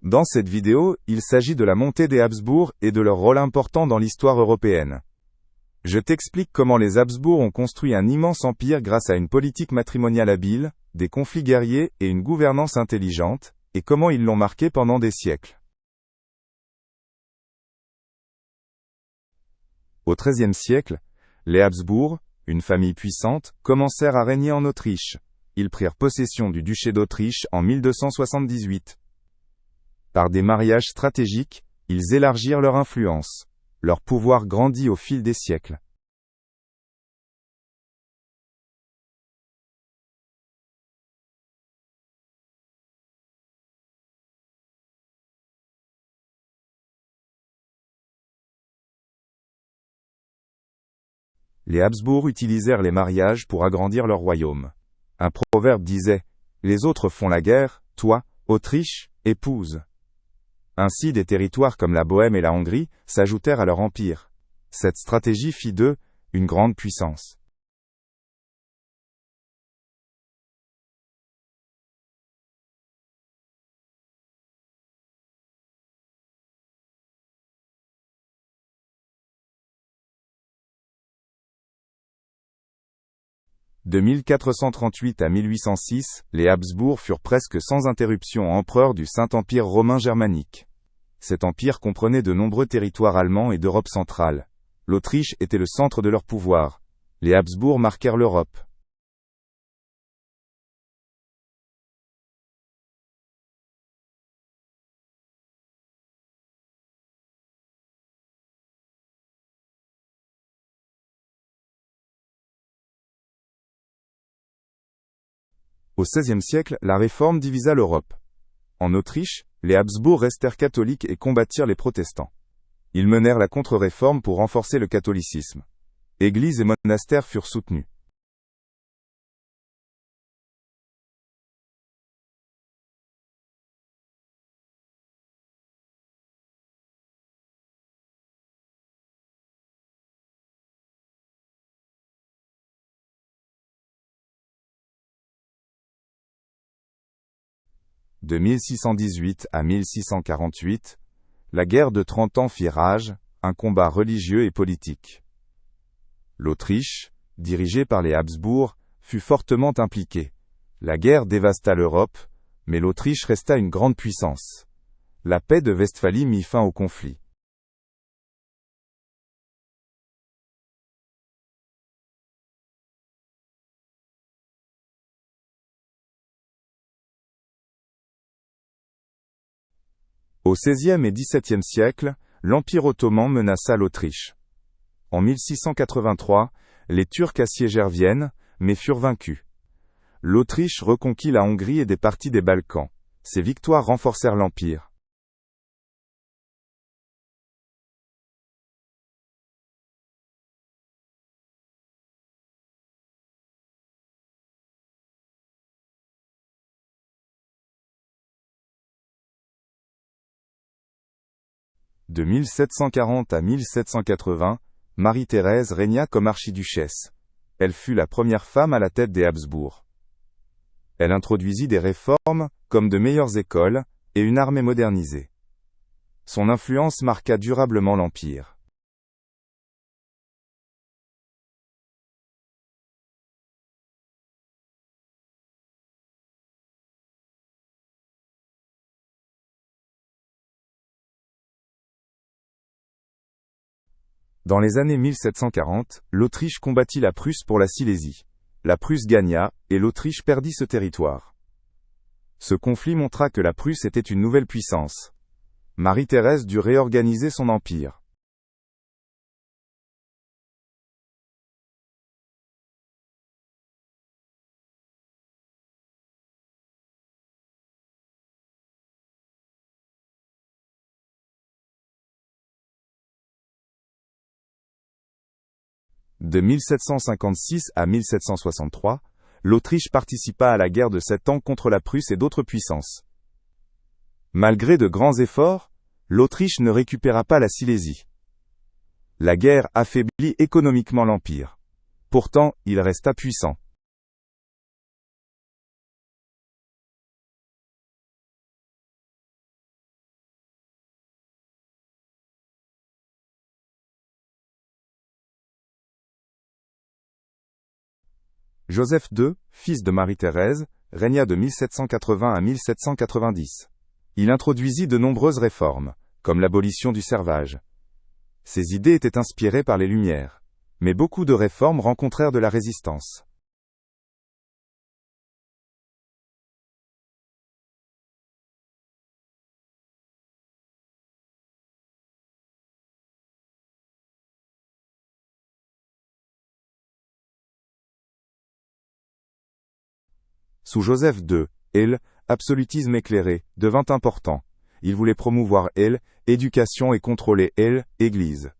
Dans cette vidéo, il s'agit de la montée des Habsbourg et de leur rôle important dans l'histoire européenne. Je t'explique comment les Habsbourg ont construit un immense empire grâce à une politique matrimoniale habile, des conflits guerriers et une gouvernance intelligente, et comment ils l'ont marqué pendant des siècles. Au XIIIe siècle, les Habsbourg, une famille puissante, commencèrent à régner en Autriche. Ils prirent possession du duché d'Autriche en 1278. Par des mariages stratégiques, ils élargirent leur influence. Leur pouvoir grandit au fil des siècles. Les Habsbourg utilisèrent les mariages pour agrandir leur royaume. Un proverbe disait « Les autres font la guerre, toi, Autriche, épouse ». Ainsi des territoires comme la Bohême et la Hongrie s'ajoutèrent à leur empire. Cette stratégie fit d'eux une grande puissance. De 1438 à 1806, les Habsbourg furent presque sans interruption empereurs du Saint-Empire romain germanique. Cet empire comprenait de nombreux territoires allemands et d'Europe centrale. L'Autriche était le centre de leur pouvoir. Les Habsbourg marquèrent l'Europe. Au XVIe siècle, la Réforme divisa l'Europe. En Autriche, les Habsbourg restèrent catholiques et combattirent les protestants. Ils menèrent la contre-réforme pour renforcer le catholicisme. Églises et monastères furent soutenus. De 1618 à 1648, la guerre de 30 ans fit rage, un combat religieux et politique. L'Autriche, dirigée par les Habsbourg, fut fortement impliquée. La guerre dévasta l'Europe, mais l'Autriche resta une grande puissance. La paix de Westphalie mit fin au conflit. Au XVIe et XVIIe siècle, l'Empire ottoman menaça l'Autriche. En 1683, les Turcs assiégèrent Vienne, mais furent vaincus. L'Autriche reconquit la Hongrie et des parties des Balkans. Ces victoires renforcèrent l'Empire. De 1740 à 1780, Marie-Thérèse régna comme archiduchesse. Elle fut la première femme à la tête des Habsbourg. Elle introduisit des réformes, comme de meilleures écoles, et une armée modernisée. Son influence marqua durablement l'Empire. Dans les années 1740, l'Autriche combattit la Prusse pour la Silésie. La Prusse gagna, et l'Autriche perdit ce territoire. Ce conflit montra que la Prusse était une nouvelle puissance. Marie-Thérèse dut réorganiser son empire. De 1756 à 1763, l'Autriche participa à la guerre de 7 ans contre la Prusse et d'autres puissances. Malgré de grands efforts, l'Autriche ne récupéra pas la Silésie. La guerre affaiblit économiquement l'Empire. Pourtant, il resta puissant. Joseph II, fils de Marie-Thérèse, régna de 1780 à 1790. Il introduisit de nombreuses réformes, comme l'abolition du servage. Ses idées étaient inspirées par les Lumières, mais beaucoup de réformes rencontrèrent de la résistance. Sous Joseph II, l'absolutisme éclairé devint important. Il voulait promouvoir l'éducation et contrôler l'Église.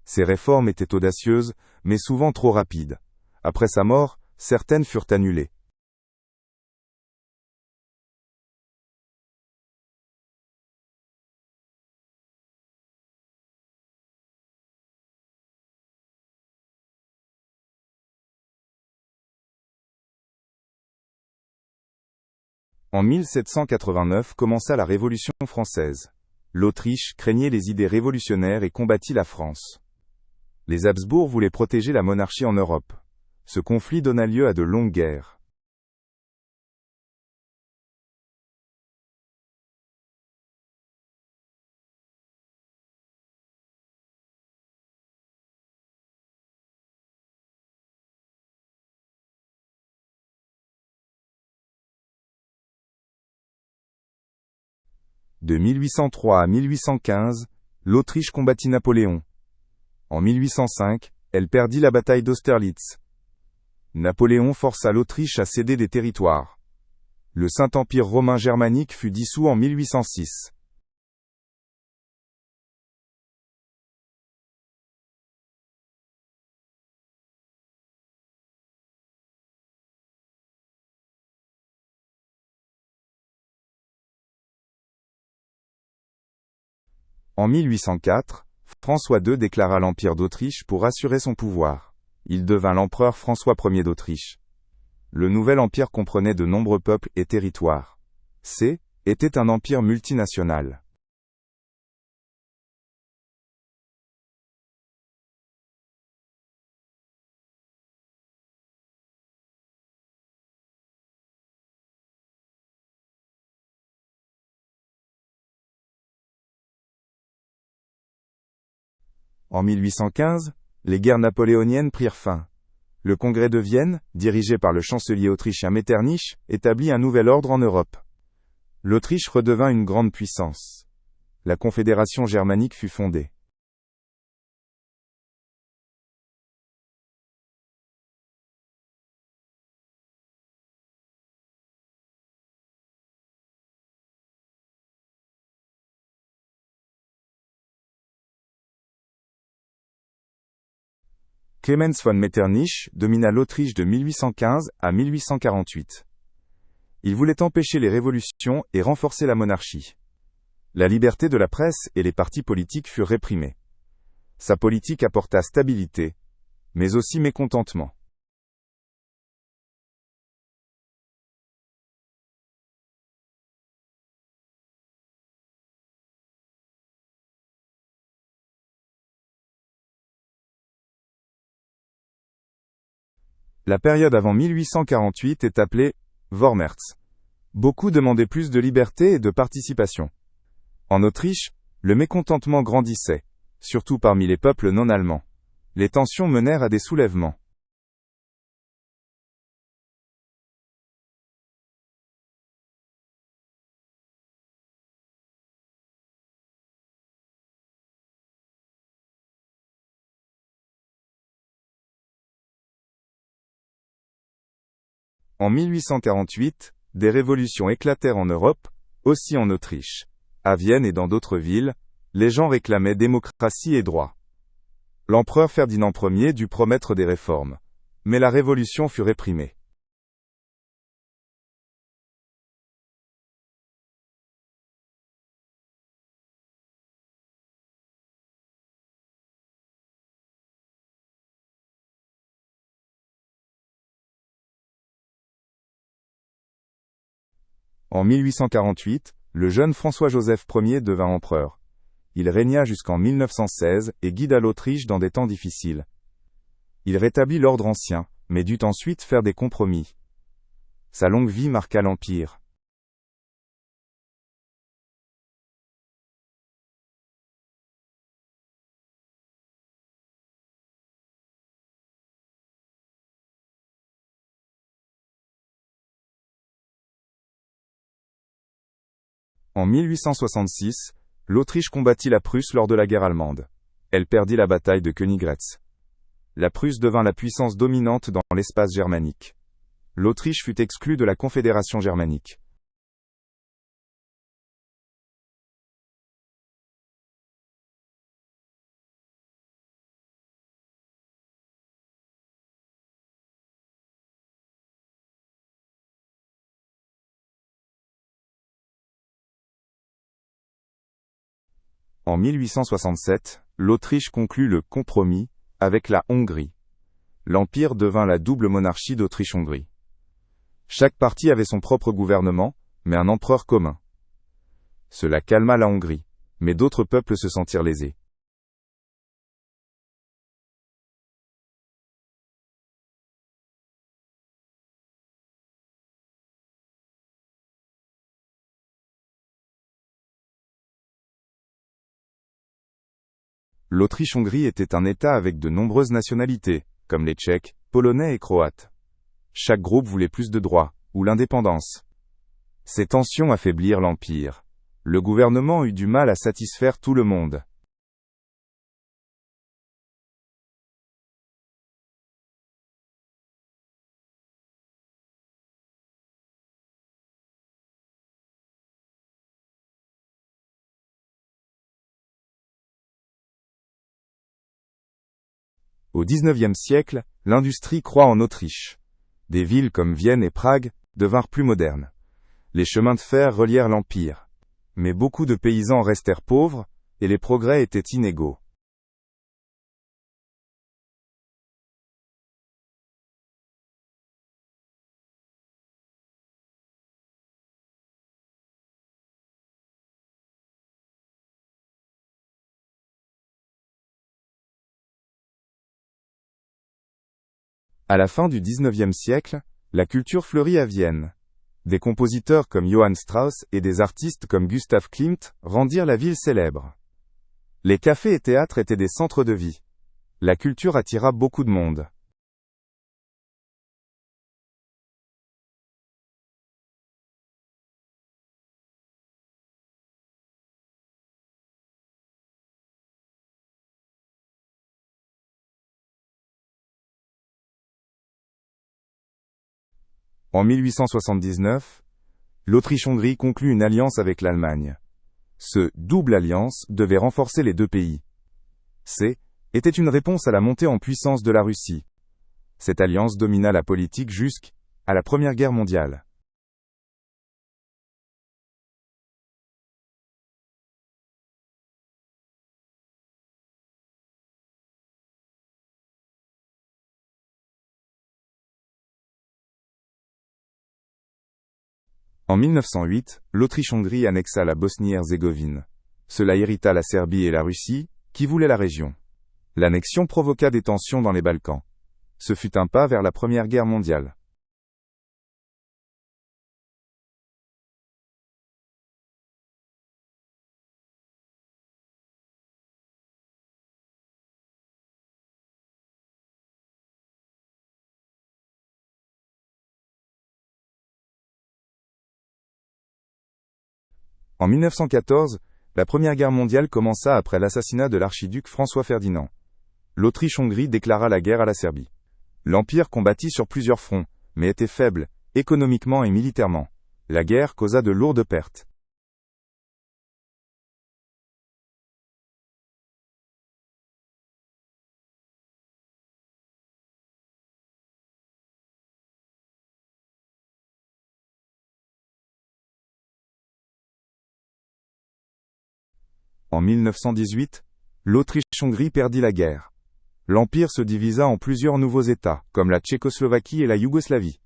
Ces réformes étaient audacieuses, mais souvent trop rapides. Après sa mort, certaines furent annulées. En 1789 commença la Révolution française. L'Autriche craignait les idées révolutionnaires et combattit la France. Les Habsbourg voulaient protéger la monarchie en Europe. Ce conflit donna lieu à de longues guerres. De 1803 à 1815, l'Autriche combattit Napoléon. En 1805, elle perdit la bataille d'Austerlitz. Napoléon força l'Autriche à céder des territoires. Le Saint-Empire romain germanique fut dissous en 1806. En 1804, François II déclara l'Empire d'Autriche pour assurer son pouvoir. Il devint l'empereur François Ier d'Autriche. Le nouvel empire comprenait de nombreux peuples et territoires. Était un empire multinational. En 1815, les guerres napoléoniennes prirent fin. Le Congrès de Vienne, dirigé par le chancelier autrichien Metternich, établit un nouvel ordre en Europe. L'Autriche redevint une grande puissance. La Confédération germanique fut fondée. Clemens von Metternich domina l'Autriche de 1815 à 1848. Il voulait empêcher les révolutions et renforcer la monarchie. La liberté de la presse et les partis politiques furent réprimés. Sa politique apporta stabilité, mais aussi mécontentement. La période avant 1848 est appelée Vormärz. Beaucoup demandaient plus de liberté et de participation. En Autriche, le mécontentement grandissait, surtout parmi les peuples non allemands. Les tensions menèrent à des soulèvements. En 1848, des révolutions éclatèrent en Europe, aussi en Autriche. À Vienne et dans d'autres villes, les gens réclamaient démocratie et droit. L'empereur Ferdinand Ier dut promettre des réformes. Mais la révolution fut réprimée. En 1848, le jeune François-Joseph Ier devint empereur. Il régna jusqu'en 1916 et guida l'Autriche dans des temps difficiles. Il rétablit l'ordre ancien, mais dut ensuite faire des compromis. Sa longue vie marqua l'Empire. En 1866, l'Autriche combattit la Prusse lors de la guerre allemande. Elle perdit la bataille de Königgrätz. La Prusse devint la puissance dominante dans l'espace germanique. L'Autriche fut exclue de la Confédération germanique. En 1867, l'Autriche conclut le compromis avec la Hongrie. L'Empire devint la double monarchie d'Autriche-Hongrie. Chaque parti avait son propre gouvernement, mais un empereur commun. Cela calma la Hongrie, mais d'autres peuples se sentirent lésés. L'Autriche-Hongrie était un État avec de nombreuses nationalités, comme les Tchèques, Polonais et Croates. Chaque groupe voulait plus de droits, ou l'indépendance. Ces tensions affaiblirent l'Empire. Le gouvernement eut du mal à satisfaire tout le monde. Au XIXe siècle, l'industrie croît en Autriche. Des villes comme Vienne et Prague devinrent plus modernes. Les chemins de fer relièrent l'Empire. Mais beaucoup de paysans restèrent pauvres, et les progrès étaient inégaux. À la fin du XIXe siècle, la culture fleurit à Vienne. Des compositeurs comme Johann Strauss et des artistes comme Gustav Klimt rendirent la ville célèbre. Les cafés et théâtres étaient des centres de vie. La culture attira beaucoup de monde. En 1879, l'Autriche-Hongrie conclut une alliance avec l'Allemagne. Ce double alliance devait renforcer les deux pays. Était une réponse à la montée en puissance de la Russie. Cette alliance domina la politique jusqu'à la Première Guerre mondiale. En 1908, l'Autriche-Hongrie annexa la Bosnie-Herzégovine. Cela irrita la Serbie et la Russie, qui voulaient la région. L'annexion provoqua des tensions dans les Balkans. Ce fut un pas vers la Première Guerre mondiale. En 1914, la Première Guerre mondiale commença après l'assassinat de l'archiduc François Ferdinand. L'Autriche-Hongrie déclara la guerre à la Serbie. L'Empire combattit sur plusieurs fronts, mais était faible, économiquement et militairement. La guerre causa de lourdes pertes. En 1918, l'Autriche-Hongrie perdit la guerre. L'Empire se divisa en plusieurs nouveaux États, comme la Tchécoslovaquie et la Yougoslavie.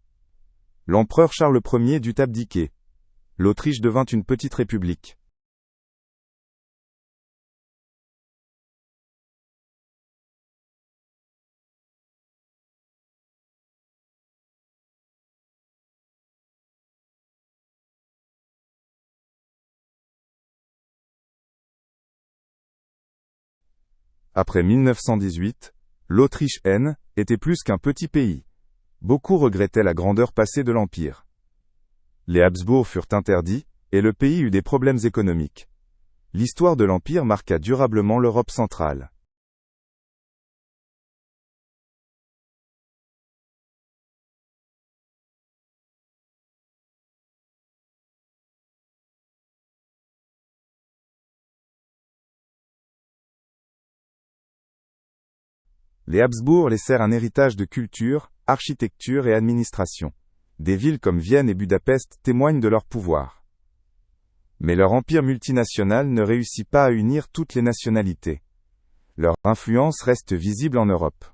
L'empereur Charles Ier dut abdiquer. L'Autriche devint une petite république. Après 1918, l'Autriche était plus qu'un petit pays. Beaucoup regrettaient la grandeur passée de l'Empire. Les Habsbourg furent interdits, et le pays eut des problèmes économiques. L'histoire de l'Empire marqua durablement l'Europe centrale. Les Habsbourg laissèrent un héritage de culture, architecture et administration. Des villes comme Vienne et Budapest témoignent de leur pouvoir. Mais leur empire multinational ne réussit pas à unir toutes les nationalités. Leur influence reste visible en Europe.